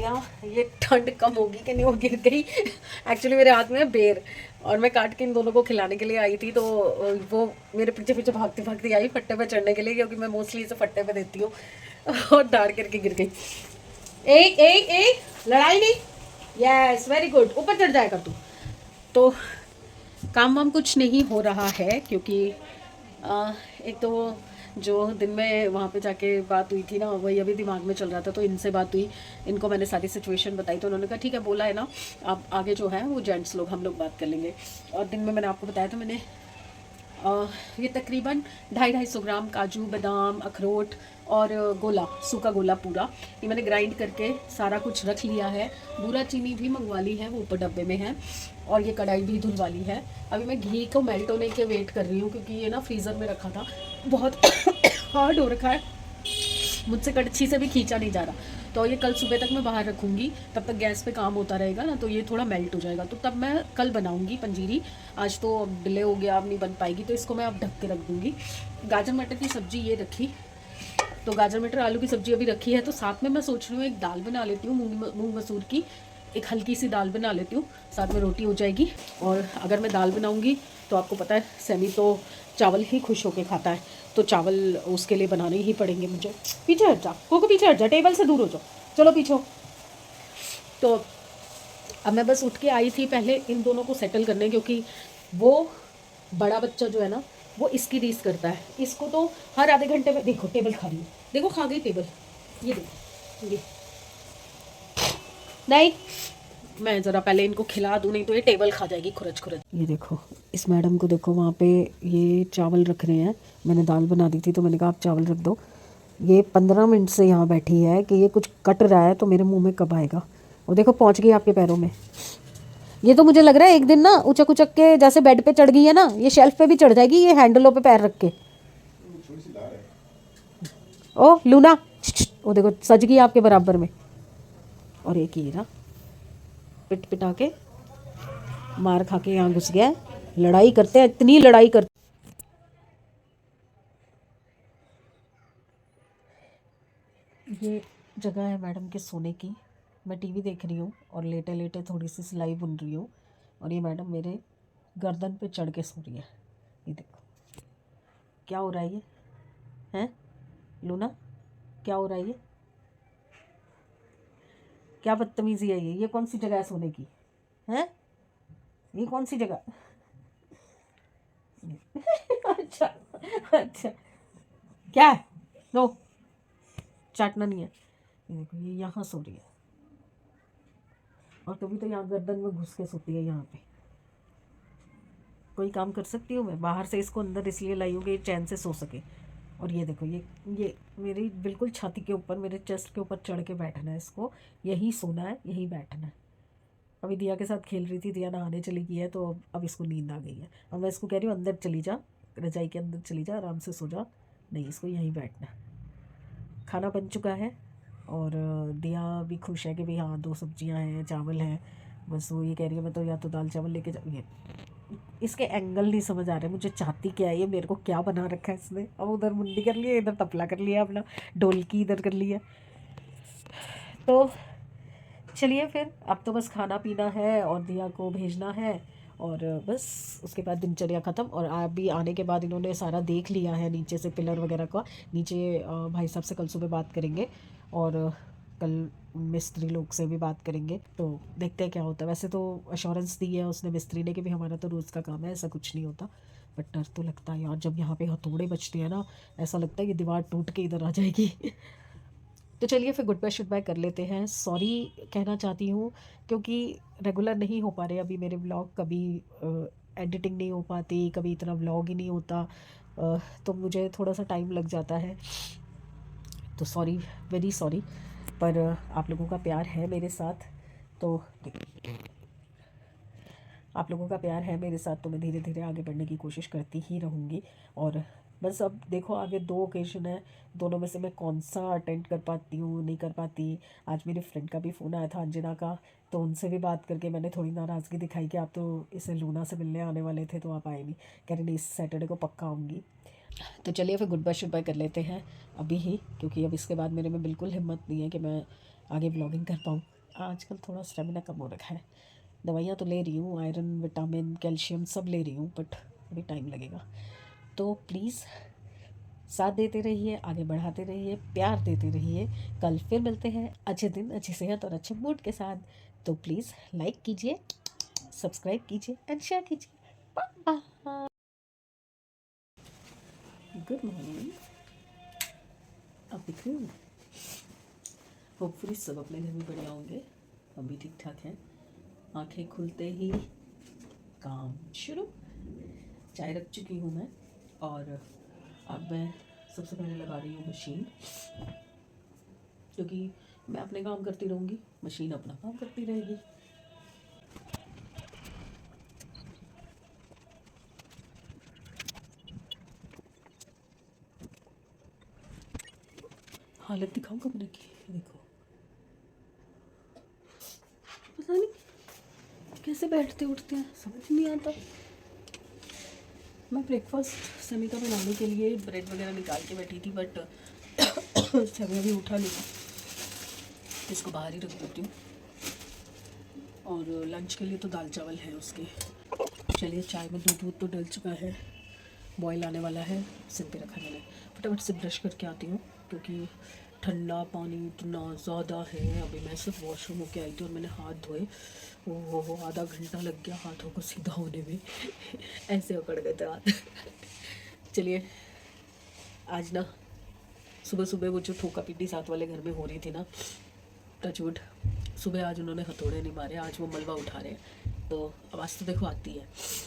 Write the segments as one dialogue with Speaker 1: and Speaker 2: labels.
Speaker 1: लिया। ये ठंड कम होगी कि नहीं, वो गिर गई। एक्चुअली मेरे हाथ में है बेर, और मैं काट के इन दोनों को खिलाने के लिए आई थी, तो वो मेरे पीछे पीछे भागती भागती आई फट्टे पे चढ़ने के लिए, क्योंकि मैं मोस्टली इसे फट्टे पे देती हूँ। और दाड़ करके गिर गई। एक एक एक लड़ाई नहीं। यस वेरी गुड, ऊपर चढ़ जाएगा तू। तो काम वाम कुछ नहीं हो रहा है, क्योंकि एक तो वो जो दिन में वहाँ पे जाके बात हुई थी ना, वही अभी दिमाग में चल रहा था। तो इनसे बात हुई, इनको मैंने सारी सिचुएशन बताई, तो उन्होंने कहा ठीक है, बोला है ना, आप आगे जो है वो जेंट्स लोग हम लोग बात कर लेंगे। और दिन में मैंने आपको बताया था, मैंने ये तकरीबन 250-250 ग्राम काजू बादाम अखरोट और गोला, सूखा गोला पूरा, ये मैंने ग्राइंड करके सारा कुछ रख लिया है। बूरा चीनी भी मंगवा ली है, वो ऊपर डब्बे में है। और ये कढ़ाई भी धुलवा ली है। अभी मैं घी को मेल्ट होने के वेट कर रही हूँ, क्योंकि ये ना फ्रीज़र में रखा था, बहुत हार्ड हो रखा है, मुझसे कड़छी से भी खींचा नहीं जा रहा। तो ये कल सुबह तक मैं बाहर रखूँगी, तब तक गैस पे काम होता रहेगा ना, तो ये थोड़ा मेल्ट हो जाएगा, तो तब मैं कल बनाऊँगी पंजीरी। आज तो डिले हो गया, अब नहीं बन पाएगी, तो इसको मैं अब ढक के रख दूँगी। गाजर मटर की सब्ज़ी ये रखी, तो गाजर मटर आलू की सब्ज़ी अभी रखी है। तो साथ में मैं सोच रही हूँ एक दाल बना लेती हूँ, मूँग मसूर की, एक हल्की सी दाल बना लेती हूँ, साथ में रोटी हो जाएगी। और अगर मैं दाल बनाऊँगी तो आपको पता है सेमी तो चावल ही खुश होके खाता है, तो चावल उसके लिए बनाने ही पड़ेंगे मुझे। पीछे हट जा कोको, पीछे हट जा, टेबल से दूर हो जाओ, चलो पीछे हो। तो अब मैं बस उठ के आई थी पहले इन दोनों को सेटल करने, क्योंकि वो बड़ा बच्चा जो है ना, वो इसकी रीस करता है। इसको तो हर आधे घंटे में, देखो टेबल खा रही है, देखो खा गई टेबल, ये देखो ये नहीं, मैं ज़रा पहले इनको खिला दूँ, नहीं तो ये टेबल खा जाएगी खुरच खुरच। ये देखो इस मैडम को देखो, वहाँ पे ये चावल रख रहे हैं, मैंने दाल बना दी थी, तो मैंने कहा आप चावल रख दो। ये 15 मिनट से यहाँ बैठी है कि ये कुछ कट रहा है, तो मेरे मुंह में कब आएगा। और देखो पहुँच गई आपके पैरों में। ये तो मुझे लग रहा है एक दिन ना उचक उचक के जैसे बेड पे चढ़ गई है ना, ये शेल्फ पे भी चढ़ जाएगी, ये हैंडलों पे पैर रख के। ओ लूना, वो देखो सज गई आपके बराबर में। और एक ये ना पिट पिटा के मार खा के यहाँ घुस गया। लड़ाई करते हैं, इतनी लड़ाई करते। ये जगह है मैडम के सोने की। मैं टीवी देख रही हूँ और लेटे लेटे थोड़ी सी सिलाई बुन रही हूँ, और ये मैडम मेरे गर्दन पे चढ़ के सो रही है। ये देखो क्या हो रहा है, ये हैं लूना, क्या हो रहा है, ये क्या बदतमीजी है, ये कौन सी जगह है सोने की, हैं ये कौन सी जगह। अच्छा अच्छा, क्या है, नो चाटना नहीं है। ये देखो ये यहाँ सो रही है, और कभी तो यहाँ गर्दन में घुस के सोती है यहाँ पे। कोई काम कर सकती हूँ मैं, बाहर से इसको अंदर इसलिए लाई हूँ कि ये चैन से सो सके। और ये देखो ये मेरी बिल्कुल छाती के ऊपर, मेरे चेस्ट के ऊपर चढ़ के बैठना है इसको, यही सोना है, यही बैठना है। अभी दिया के साथ खेल रही थी, दिया नहाने चली गई है, तो अब इसको नींद आ गई है। अब मैं इसको कह रही हूँ अंदर चली जा, रजाई के अंदर चली जा, आराम से सो जा। नहीं, इसको यहीं बैठना है। खाना बन चुका है, और दिया भी खुश है कि भाई हाँ 2 सब्जियां हैं, चावल हैं। बस वो ये कह रही है मैं तो या तो दाल चावल लेके जा। ये इसके एंगल नहीं समझ आ रहे मुझे, चाहती क्या है ये, मेरे को क्या बना रखा है इसने। अब उधर मुंडी कर लिया, इधर तपला कर लिया, अपना ढोलकी इधर कर लिया। तो चलिए फिर, अब तो बस खाना पीना है और दिया को भेजना है, और बस उसके बाद दिनचर्या ख़त्म। और आप भी आने के बाद इन्होंने सारा देख लिया है नीचे से, पिलर वगैरह का। नीचे भाई साहब से कल सुबह बात करेंगे, और कल मिस्त्री लोग से भी बात करेंगे, तो देखते हैं क्या होता है। वैसे तो अश्योरेंस दी है उसने मिस्त्री ने कि भी हमारा तो रोज़ का काम है, ऐसा कुछ नहीं होता। बट डर तो लगता है यार, जब यहाँ पे हथौड़े बजते हैं ना, ऐसा लगता है कि दीवार टूट के इधर आ जाएगी। तो चलिए फिर गुड बाय शुड बाय कर लेते हैं। सॉरी कहना चाहती हूँ, क्योंकि रेगुलर नहीं हो पा रहे अभी मेरे व्लॉग, कभी एडिटिंग नहीं हो पाती, कभी इतना व्लॉग ही नहीं होता, तो मुझे थोड़ा सा टाइम लग जाता है। तो सॉरी, वेरी सॉरी। पर आप लोगों का प्यार है मेरे साथ, तो आप लोगों का प्यार है मेरे साथ, तो मैं धीरे धीरे आगे बढ़ने की कोशिश करती ही रहूँगी। और बस अब देखो आगे 2 ओकेजन है, दोनों में से मैं कौन सा अटेंड कर पाती हूँ नहीं कर पाती। आज मेरी फ्रेंड का भी फ़ोन आया था, अंजना का, तो उनसे भी बात करके मैंने थोड़ी नाराज़गी दिखाई कि आप तो इसे लूना से मिलने आने वाले थे, तो आप आए नहीं। कह रहे नहीं, इस सैटरडे को पक्का आऊँगी। तो चलिए फिर गुड बाय शुड बाय कर लेते हैं अभी ही, क्योंकि अब इसके बाद मेरे में बिल्कुल हिम्मत नहीं है कि मैं आगे ब्लॉगिंग कर पाऊँ। आजकल थोड़ा स्टेमिना कम हो रखा है। दवाइयाँ तो ले रही हूँ, आयरन, विटामिन, कैल्शियम सब ले रही हूँ, बट अभी टाइम लगेगा। तो प्लीज़ साथ देते रहिए, आगे बढ़ाते रहिए, प्यार देते रहिए। कल फिर मिलते हैं अच्छे दिन, अच्छी सेहत और अच्छे मूड के साथ। तो प्लीज़ लाइक कीजिए, सब्सक्राइब कीजिए एंड शेयर कीजिए। बाय। Good morning. अब दिख रही हूँ। होपफुली सब अपने घर में बढ़िया होंगे, हम भी ठीक ठाक हैं। आंखें खुलते ही काम शुरू। चाय रख चुकी हूँ मैं, और अब मैं सबसे पहले लगा रही हूँ मशीन, क्योंकि मैं अपने काम करती रहूँगी, मशीन अपना काम करती रहेगी। हालत दिखाऊँ कमरे की, देखो पता नहीं कैसे बैठते उठते हैं, समझ नहीं आता। मैं ब्रेकफास्ट समी का बनाने के लिए ब्रेड वगैरह निकाल के बैठी थी, बट समी अभी उठा नहीं, इसको बाहर ही रख देती हूँ। और लंच के लिए तो दाल चावल है उसके। चलिए, चाय में दूध तो डल चुका है, बॉयल आने वाला है, सिम पे रखा मैंने। फटाफट से ब्रश करके आती हूँ, क्योंकि ठंडा पानी इतना ज़्यादा है। अभी मैं सिर्फ वॉशरूम होके आई थी और मैंने हाथ धोए, वो आधा घंटा लग गया हाथों को सीधा होने में। ऐसे उकड़ गए थे हाथ। चलिए, आज ना सुबह सुबह वो जो ठोका पीटी साथ वाले घर में हो रही थी ना, टचवुड, सुबह आज उन्होंने हथौड़े नहीं मारे, आज वो मलबा उठा रहे हैं। तो आवाज़ तो देखो आती है।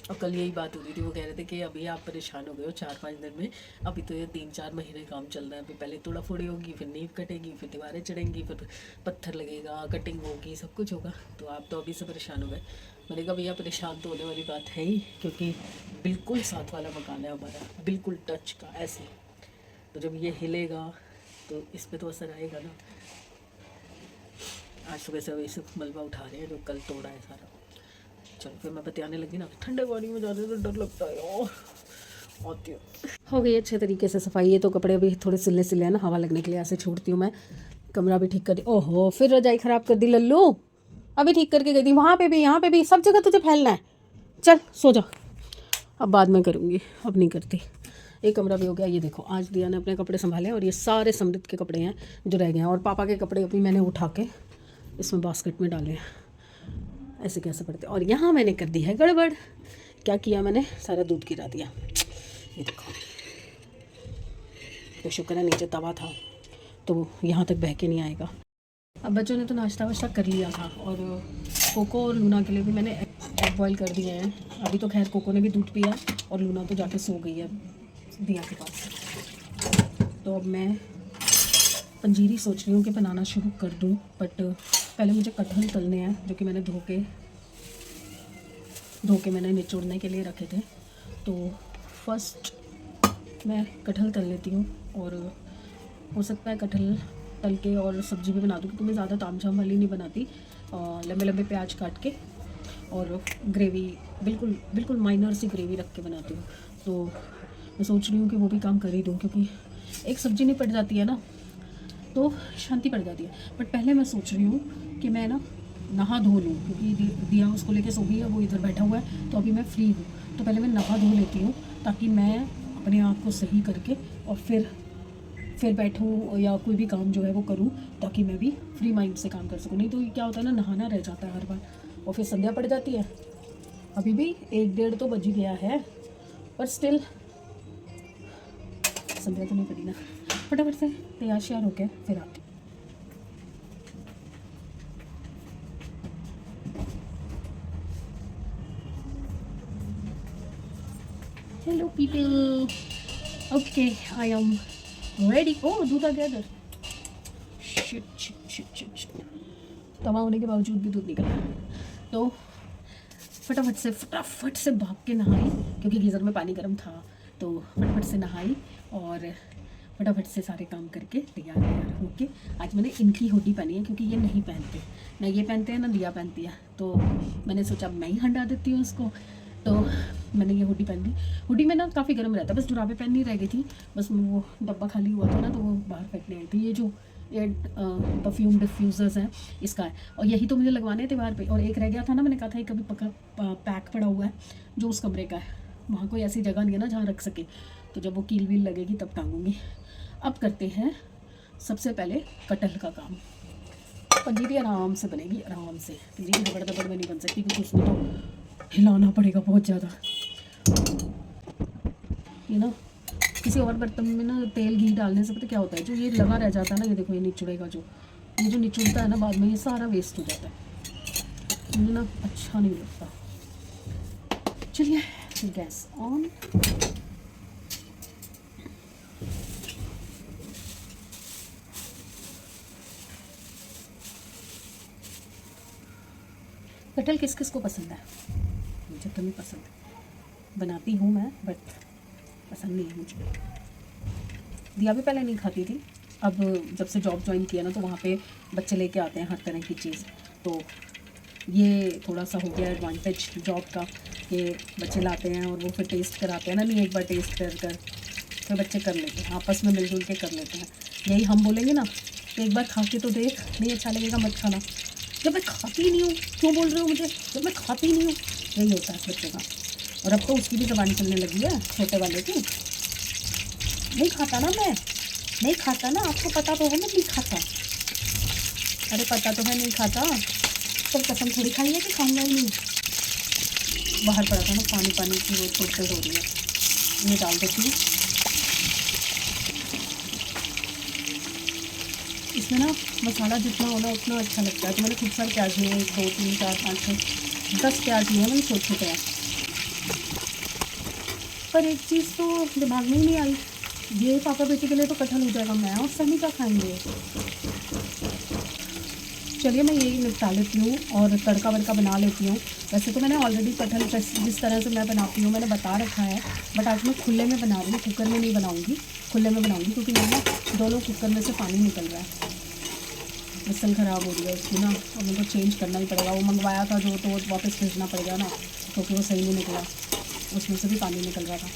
Speaker 1: और कल यही बात हो रही थी, वो कह रहे थे कि अभी आप परेशान हो गए हो 4-5 दिन में, अभी तो ये 3-4 महीने काम चल रहा है। अभी पहले तोड़ा फोड़ी होगी, फिर नींव कटेगी, फिर दीवारें चढ़ेंगी, फिर पत्थर लगेगा, कटिंग होगी, सब कुछ होगा। तो आप तो अभी से परेशान हो गए। मैंने कहा भैया परेशान तो होने वाली बात है ही, क्योंकि बिल्कुल साथ वाला मकान है हमारा, बिल्कुल टच का ऐसे। तो जब ये हिलेगा तो इस पर तो असर आएगा ना। आज सुबह से वही सब मलबा उठा रहे हैं जो कल तोड़ा है सारा। चलो फिर मैं बतियाने लगी ना, ठंडे पानी में जाने से डर लगता है यार। आती हूँ। हो गई अच्छे तरीके से सफाई। ये तो कपड़े अभी थोड़े सिले सिले हैं ना, हवा लगने के लिए ऐसे छोड़ती हूँ मैं। कमरा भी ठीक कर दी। ओहो, फिर रजाई ख़राब कर दी लल्लू। अभी ठीक करके गई थी, वहाँ पे भी यहाँ पे भी, सब जगह तुझे फैलना है। चल सो जा, अब बाद में करूँगी, अब नहीं करती। एक कमरा भी हो गया। ये देखो, आज दिया ने अपने कपड़े संभाले, और ये सारे समृद्ध के कपड़े हैं जो रह गए हैं, और पापा के कपड़े अभी मैंने उठा के इसमें बास्केट में डाले हैं। ऐसे कैसे पड़ते। और यहाँ मैंने कर दी है गड़बड़। क्या किया मैंने, सारा दूध गिरा दिया। ये देखो, तो शुक्र है नीचे तवा था, तो यहाँ तक बह के नहीं आएगा। अब बच्चों ने तो नाश्ता वाश्ता कर लिया था, और कोको और लूना के लिए भी मैंने एग बॉयल कर दिए हैं। अभी तो खैर कोको ने भी दूध पिया, और लूना तो जाके सो गई है दिया के पास। तो अब मैं पंजीरी सोच रही हूँ कि बनाना शुरू कर दूँ, बट पहले मुझे कटहल तलने हैं, जो कि मैंने धो के मैंने निचोड़ने के लिए रखे थे। तो फर्स्ट मैं कटहल तल लेती हूँ, और हो सकता है कटहल तल के और सब्ज़ी भी बना दूँ, क्योंकि मैं ज़्यादा तामझाम वाली नहीं बनाती। लंबे लंबे प्याज काट के और ग्रेवी बिल्कुल बिल्कुल माइनर सी ग्रेवी रख के बनाती हूँ। तो मैं सोच रही हूँ कि वो भी काम कर ही दूँ, क्योंकि एक सब्ज़ी नहीं पड़ जाती है ना, तो शांति पड़ जाती है। बट पहले मैं सोच रही हूँ कि मैं ना नहा धो लूँ, क्योंकि दिया उसको लेके सो गई है, वो इधर बैठा हुआ है, तो अभी मैं फ्री हूँ। तो पहले मैं नहा धो लेती हूँ, ताकि मैं अपने आप को सही करके और फिर बैठूँ या कोई भी काम जो है वो करूँ, ताकि मैं भी फ्री माइंड से काम कर सकूँ। नहीं तो क्या होता है ना, नहाना रह जाता है हर बार, और फिर संध्या पड़ जाती है। अभी भी 1-1:30 तो बज गया है, पर स्टिल संध्या तो नहीं पड़ी ना। फटाफट से तैयार श्यार होके फिर आती। Hello people, okay I am ready. ओ दूध आ गया इधर। शिट तवा होने के बावजूद भी दूध निकला। तो फटाफट से भाग के नहाई, क्योंकि गीज़र में पानी गर्म था। तो फटाफट से नहाई और फटाफट से सारे काम करके तैयार होके। आज मैंने इनकी हुडी पहनी है, क्योंकि ये नहीं पहनते, ना ये पहनते हैं ना दिया पहनती है। तो मैंने सोचा मैं ही हटा देती हूँ उसको। तो मैंने ये हुडी पहन ली। हुडी में ना काफ़ी गर्म रहता है, बस जुराबें पहननी रह गई थी। बस वो डब्बा खाली हुआ था ना, तो वो बाहर फेंकने आई थी। ये जो ये परफ्यूम डिफ्यूज़र्स हैं, इसका है। और यही तो मुझे लगवाने थे बाहर पे, और एक रह गया था ना, मैंने कहा था कभी पैक पड़ा हुआ है जो उस कमरे का है, वहाँ कोई ऐसी जगह नहीं है ना जहाँ रख सके, तो जब वो कील वील लगेगी तब टांगूंगी। अब करते हैं सबसे पहले कटहल का काम। पंजीरी आराम से बनेगी, आराम से। पंजीरी दबड़ दबड़ में नहीं बन सकती क्योंकि उसमें तो हिलाना पड़ेगा बहुत ज़्यादा। ये ना किसी और बर्तन में ना तेल घी डालने से पता क्या होता है, जो ये लगा रह जाता है ना, ये देखो ये निचुड़ेगा, ये जो निचुड़ता है ना बाद में, ये सारा वेस्ट हो जाता है, मुझे ना अच्छा नहीं लगता। चलिए गैस ऑन। कटहल किस किस को पसंद है? मुझे तो नहीं पसंद, बनाती हूँ मैं बट पसंद नहीं है मुझे। दिया भी पहले नहीं खाती थी, अब जब से जॉब ज्वाइन किया ना तो वहाँ पे बच्चे लेके आते हैं हर तरह की चीज़, तो ये थोड़ा सा हो गया एडवांटेज जॉब का कि बच्चे लाते हैं और वो फिर टेस्ट कराते हैं ना, नहीं एक बार टेस्ट कर फिर बच्चे कर लेते हैं, आपस में मिलजुल के कर लेते हैं। यही हम बोलेंगे ना कि एक बार खा के तो देख, नहीं अच्छा लगेगा मत खाना। जब मैं खाती ही नहीं हूँ क्यों बोल रहे हो मुझे, जब मैं खाती ही नहीं हूँ, यही होता है बच्चे का। और अब तो उसकी भी ज़बान चलने लगी है, छोटे वाले की। नहीं खाता ना मैं, नहीं खाता ना, आपको पता तो है मैं नहीं खाता। अरे पता तो है नहीं खाता, तो कसम थोड़ी खाई है कि खाऊंगा ही नहीं। बाहर पड़ा था ना पानी की वो छोड़ हो रही है, ये डाल देती हूँ इसमें ना। मसाला जितना होना उतना अच्छा लगता है। तो मैंने खूब सारे प्याज लिए, 2 3 4 5 6 10 प्याज लिए मैंने छोटे छोटे। पर एक चीज़ तो दिमाग में ही नहीं आई, ये पापा बेटे के लिए तो कटहल हो जाएगा, मैं और सभी का खाएंगे। चलिए मैं यही निपटा लेती हूँ और तड़का वड़का बना लेती हूँ। वैसे तो मैंने ऑलरेडी कटहल जिस तरह से मैं बनाती हूँ मैंने बता रखा है, बट आज मैं खुले में बना रही हूँ, कुकर में नहीं बनाऊँगी, खुले में बनाऊँगी क्योंकि मेरे ना दोनों कुकर में से पानी निकल रहा है। मिसल ख़राब हो रही है उसकी ना, और मेरे को चेंज करना ही पड़ेगा। वो मंगवाया था जो, तो वापस भेजना पड़ेगा ना, क्योंकि वो सही नहीं निकला, उसमें से भी पानी निकल रहा था।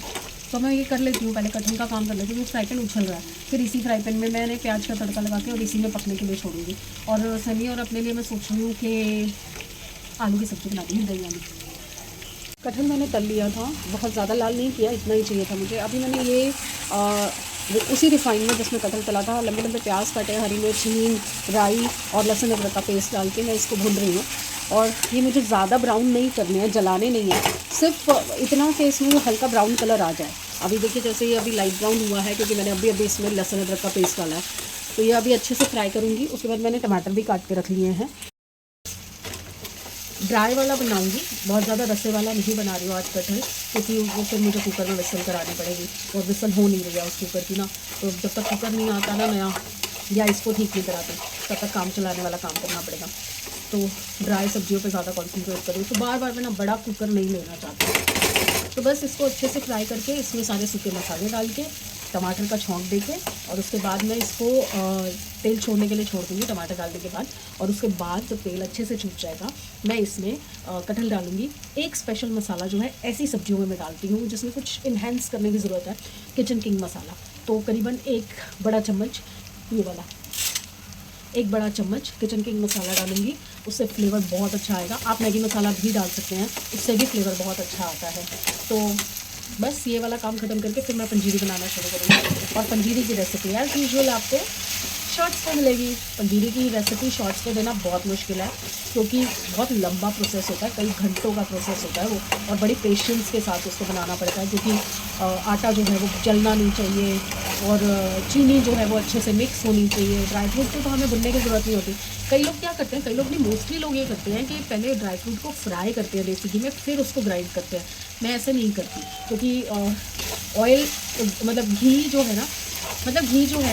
Speaker 1: तो मैं ये कर लेती हूँ, पहले कटहल का काम कर लेती हूँ। फ्राई पैन उछल रहा है, फिर इसी फ्राई पैन में मैंने प्याज का तड़का लगा के और इसी में पकने के लिए छोड़ूंगी। और सनी और अपने लिए मैं सोच रही हूँ कि आलू की सब्ज़ी बना दी, दही आलू। कटहल मैंने तल लिया था, बहुत ज़्यादा लाल नहीं किया, इतना ही चाहिए था मुझे। अभी मैंने ये उसी रिफाइन में जिसमें कटहल तला था, लंबे लंबे प्याज काटे, हरी मिर्च, हींग, राई और लहसुन अदरक का पेस्ट डाल के मैं इसको भून रही हूँ। और ये मुझे ज़्यादा ब्राउन नहीं करने हैं, जलाने नहीं है, सिर्फ इतना कि इसमें हल्का ब्राउन कलर आ जाए। अभी देखिए जैसे ये अभी लाइट ब्राउन हुआ है क्योंकि मैंने अभी इसमें लहसुन अदरक का पेस्ट डाला है, तो ये अभी अच्छे से फ्राई करूँगी। उसके बाद मैंने टमाटर भी काट के रख लिए हैं। ड्राई वाला बनाऊंगी, बहुत ज़्यादा रसे वाला नहीं बना रही हूँ आज कटहल, क्योंकि वो फिर मुझे कुकर में विसल करानी पड़ेगी और विसल हो नहीं रही है उस कुकर की ना। तो जब तक कुकर नहीं आता ना नया, या इसको ठीक नहीं कराते, तब तक काम चलाने वाला काम करना पड़ेगा। तो ड्राई सब्जियों पे ज़्यादा कॉन्सेंट्रेट करूँ, तो बार बार मैं ना बड़ा कुकर नहीं लेना चाहती। तो बस इसको अच्छे से फ्राई करके इसमें सारे सूखे मसाले डाल के, टमाटर का छौंक देके, और उसके बाद मैं इसको तेल छोड़ने के लिए छोड़ दूँगी टमाटर डालने के बाद। और उसके बाद जब तेल अच्छे से छूट जाएगा मैं इसमें कटहल डालूँगी। एक स्पेशल मसाला जो है ऐसी सब्जियों में मैं डालती हूँ जिसमें कुछ इन्हेंस करने की ज़रूरत है, किचन किंग मसाला। तो करीबन 1 बड़ा चम्मच, ये वाला 1 बड़ा चम्मच किचन किंग मसाला डालूँगी, उससे फ्लेवर बहुत अच्छा आएगा। आप मैगी मसाला भी डाल सकते हैं, उससे भी फ्लेवर बहुत अच्छा आता है। तो बस ये वाला काम ख़त्म करके फिर मैं पंजीरी बनाना शुरू करूँगी। और पंजीरी की रेसिपी एज़ यूजुअल आपको शॉर्ट्स पे मिलेगी। पंजीरी की रेसिपी शॉर्ट्स पे देना बहुत मुश्किल है क्योंकि बहुत लंबा प्रोसेस होता है, कई घंटों का प्रोसेस होता है वो, और बड़ी पेशेंस के साथ उसको बनाना पड़ता है क्योंकि आटा जो है वो जलना नहीं चाहिए, और चीनी जो है वो अच्छे से मिक्स होनी चाहिए। ड्राई फ्रूट को तो हमें भुनने की ज़रूरत नहीं होती। कई लोग क्या करते हैं, कई लोग नहीं, मोस्टली लोग ये करते हैं कि पहले ड्राई फ्रूट को फ्राई करते हैं देसी घी में, फिर उसको ग्राइंड करते हैं। मैं ऐसे नहीं करती क्योंकि ऑयल मतलब घी जो है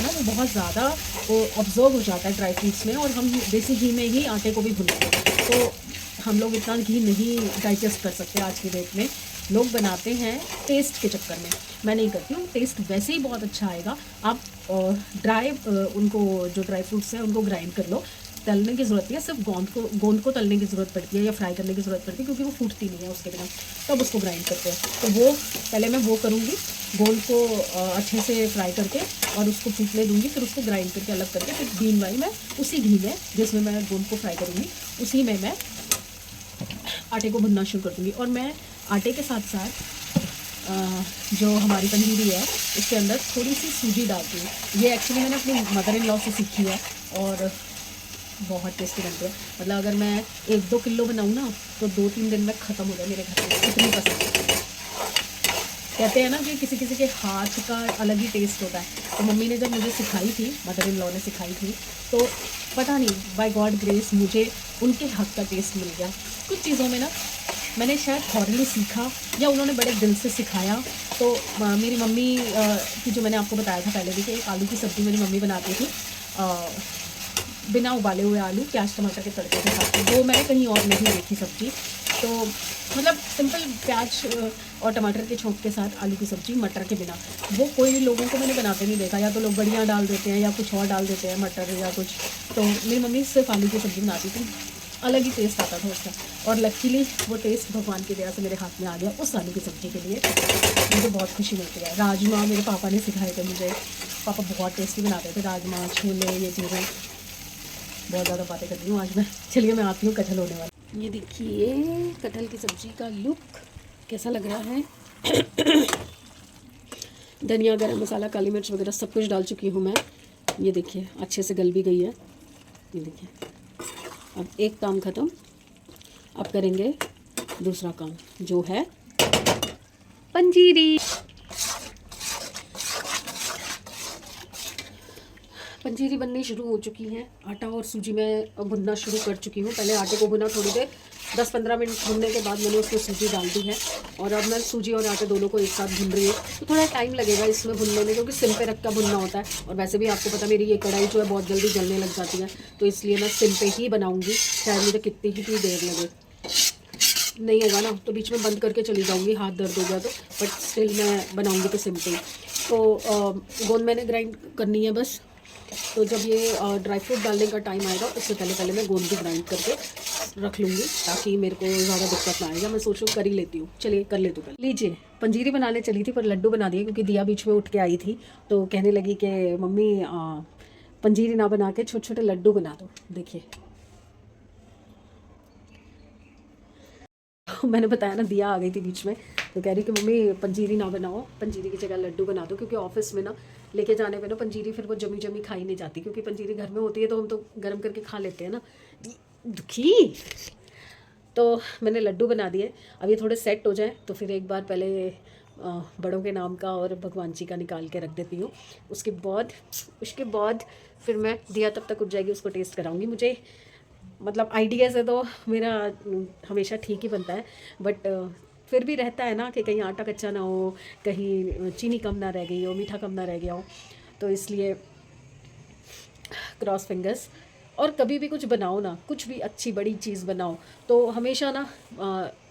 Speaker 1: ना, वो बहुत ज़्यादा वो ऑब्जर्व हो जाता है ड्राई फ्रूट्स में, और हम देसी घी में ही आटे को भी भूनते हैं, तो हम लोग इतना घी नहीं डाइजेस्ट कर सकते आज की डेट में। लोग बनाते हैं टेस्ट के चक्कर में, मैं नहीं करती हूँ। टेस्ट वैसे ही बहुत अच्छा आएगा। आप ड्राई उनको जो ड्राई फ्रूट्स हैं उनको ग्राइंड कर लो, तलने की ज़रूरत नहीं है, सिर्फ गोंद को तलने की ज़रूरत पड़ती है या फ्राई करने की ज़रूरत पड़ती है, क्योंकि वो फूटती नहीं है उसके बिना, तब उसको ग्राइंड करते हैं। तो वो पहले मैं वो करूँगी, गोंद को अच्छे से फ्राई करके और उसको फूटने दूँगी, फिर उसको ग्राइंड करके अलग करके, फिर बीन वाई मैं उसी घी में जिसमें मैं गोंद को फ्राई करूँगी उसी में मैं आटे को भुनना शुरू कर दूँगी। और मैं आटे के साथ साथ जो हमारी पंजीरी है उसके अंदर थोड़ी सी सूजी डालती हूँ। ये एक्चुअली मैंने अपनी मदर इन लॉ से सीखी है और बहुत टेस्टी बनती है। मतलब अगर मैं 1-2 किलो बनाऊँ ना तो 2-3 दिन में ख़त्म हो जाए मेरे घर में, इतनी पसंद है। कहते हैं ना कि किसी किसी के हाथ का अलग ही टेस्ट होता है। तो मम्मी ने जब मुझे सिखाई थी, मदर इन लॉ ने सिखाई थी, तो पता नहीं बाय गॉड ग्रेस मुझे उनके हाथ का टेस्ट मिल गया। कुछ चीज़ों में ना मैंने शायद थॉरली सीखा या उन्होंने बड़े दिल से सिखाया। तो मेरी मम्मी की जो मैंने आपको बताया था पहले भी कि आलू की सब्ज़ी मेरी मम्मी बनाती थी बिना उबाले हुए आलू प्याज टमाटर के तड़के के साथ, वो मैंने कहीं और नहीं देखी सब्ज़ी। तो मतलब सिंपल प्याज और टमाटर के छोंक के साथ आलू की सब्ज़ी मटर के बिना, वो कोई लोगों को मैंने बनाते नहीं देखा। या तो लोग बड़ियाँ डाल देते हैं या कुछ और डाल देते हैं, मटर या कुछ। तो मेरी मम्मी सिर्फ आलू की सब्ज़ी बनाती थी, अलग ही टेस्ट आता था उसका। और लकीली वो टेस्ट भगवान की दया से मेरे हाथ में आ गया उस आलू की सब्ज़ी के लिए, मुझे बहुत खुशी मिलती है। राजमा मेरे पापा ने सिखाए थे मुझे, पापा बहुत टेस्टी बनाते थे राजमा, छोले, ये चीज़ें। बहुत ज़्यादा बातें कर रही हूँ आज मैं। चलिए मैं आती हूँ कटहल होने वाला। ये देखिए कटहल की सब्ज़ी का लुक कैसा लग रहा है। धनिया, गरम मसाला, काली मिर्च वगैरह सब कुछ डाल चुकी हूँ मैं। ये देखिए अच्छे से गल भी गई है। ये देखिए अब एक काम ख़त्म, अब करेंगे दूसरा काम जो है पंजीरी। पंजीरी बननी शुरू हो चुकी है। आटा और सूजी मैं भुनना शुरू कर चुकी हूँ। पहले आटे को भुना थोड़ी देर, 10-15 मिनट भुनने के बाद मैंने उसमें सूजी डाल दी है और अब मैं सूजी और आटे दोनों को एक साथ भून रही हूँ। तो थोड़ा टाइम लगेगा इसमें भुनने में, क्योंकि सिम पे रख कर भुनना होता है। और वैसे भी आपको पता मेरी ये कढ़ाई जो है बहुत जल्दी जलने लग जाती है, तो इसलिए मैं सिम पे ही बनाऊँगी, चाहे मुझे कितनी ही देर लगे। नहीं होगा ना तो बीच में बंद करके चली जाऊँगी, हाथ दर्द हो गया तो, बट स्टिल मैं बनाऊँगी तो सिम पे ही। तो गोंद मैंने ग्राइंड करनी है बस। तो जब ये ड्राई फ्रूट डालने का टाइम आएगा उससे पहले मैं गोंद भी ग्राइंड करके रख लूँगी, ताकि मेरे को ज़्यादा दिक्कत ना आएगा। मैं सोच कर ही लेती हूँ, चलिए कर लेती हूँ। लीजिए पंजीरी बनाने चली थी पर लड्डू बना दिए, क्योंकि दिया बीच में उठ के आई थी तो कहने लगी कि मम्मी पंजीरी ना बना के छोटे छोटे लड्डू बना दो। देखिए मैंने बताया ना दिया आ गई थी बीच में, तो कह रही कि मम्मी पंजीरी ना बनाओ, पंजीरी की जगह लड्डू बना दो, क्योंकि ऑफिस में ना लेके जाने पे ना पंजीरी फिर वो जमी जमी खाई नहीं जाती, क्योंकि पंजीरी घर में होती है तो हम तो गर्म करके खा लेते हैं ना। दुखी। तो मैंने लड्डू बना दिए। अब ये थोड़े सेट हो जाए तो फिर एक बार पहले बड़ों के नाम का और भगवान जी का निकाल के रख देती हूँ। उसके बाद फिर मैं दिया तब तक उठ जाएगी, उसको टेस्ट कराऊँगी। मुझे मतलब आइडिया से तो मेरा हमेशा ठीक ही बनता है, बट फिर भी रहता है ना कि कहीं आटा कच्चा ना हो, कहीं चीनी कम ना रह गई हो, मीठा कम ना रह गया हो, तो इसलिए क्रॉस फिंगर्स। और कभी भी कुछ बनाओ ना, कुछ भी अच्छी बड़ी चीज़ बनाओ तो हमेशा ना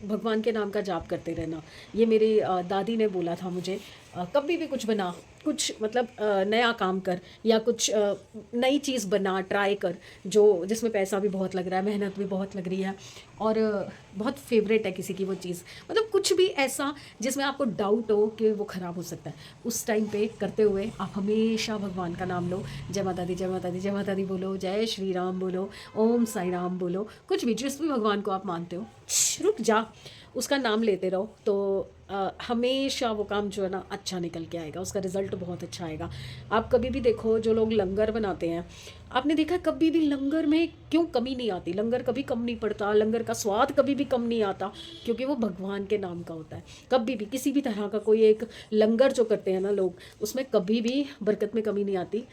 Speaker 1: भगवान के नाम का जाप करते रहना। ये मेरी दादी ने बोला था मुझे, कभी भी कुछ बना, कुछ मतलब नया काम कर या कुछ नई चीज़ बना, ट्राई कर जो जिसमें पैसा भी बहुत लग रहा है, मेहनत भी बहुत लग रही है और बहुत फेवरेट है किसी की वो चीज़, मतलब कुछ भी ऐसा जिसमें आपको डाउट हो कि वो ख़राब हो सकता है, उस टाइम पे करते हुए आप हमेशा भगवान का नाम लो। जय माता दी, जय माता दी, जय माता दी बोलो, जय श्री राम बोलो, ओम साई राम बोलो, कुछ भी जिस भी भगवान को आप मानते हो, रुक जा, उसका नाम लेते रहो तो हमेशा वो काम जो है ना अच्छा निकल के आएगा, उसका रिज़ल्ट बहुत अच्छा आएगा। आप कभी भी देखो जो लोग लंगर बनाते हैं, आपने देखा कभी भी लंगर में क्यों कमी नहीं आती, लंगर कभी कम नहीं पड़ता, लंगर का स्वाद कभी भी कम नहीं आता, क्योंकि वो भगवान के नाम का होता है। कभी भी किसी भी तरह का कोई एक लंगर जो करते हैं ना लोग, उसमें कभी भी बरकत में कमी नहीं आती।